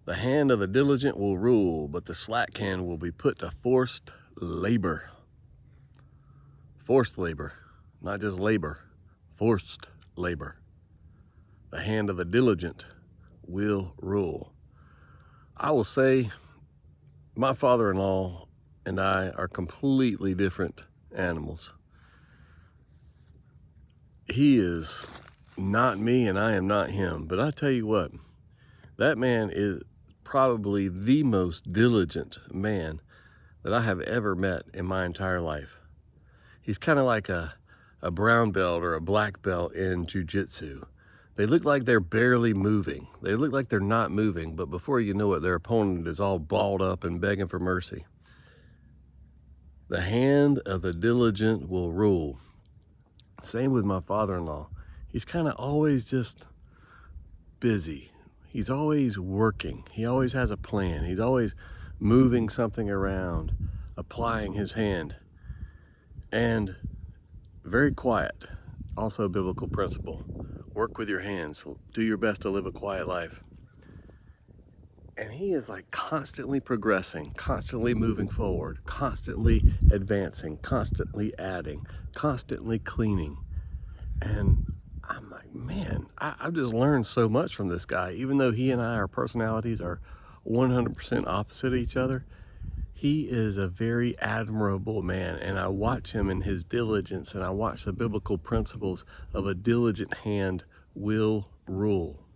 The hand of the diligent will rule, but the slack hand will be put to forced labor. Forced labor, not just labor, forced labor. The hand of the diligent will rule. I will say my father-in-law and I are completely different animals. He is not me and I am not him, but I tell you what, that man is probably the most diligent man that I have ever met in my entire life. He's kind of like a brown belt or a black belt in jiu-jitsu. They look like they're barely moving. They look like they're not moving, but before you know it, their opponent is all balled up and begging for mercy. The hand of the diligent will rule. Same with my father-in-law. He's kind of always just busy. He's always working. He always has a plan. He's always moving something around, applying his hand. And very quiet. Also a biblical principle. Work with your hands. Do your best to live a quiet life. And he is like constantly progressing, constantly moving forward, constantly advancing, constantly adding, constantly cleaning. And I'm like, man, I've just learned so much from this guy. Even though he and I, our personalities are 100% opposite each other, he is a very admirable man. And I watch him in his diligence, and I watch the biblical principles of a diligent hand will rule.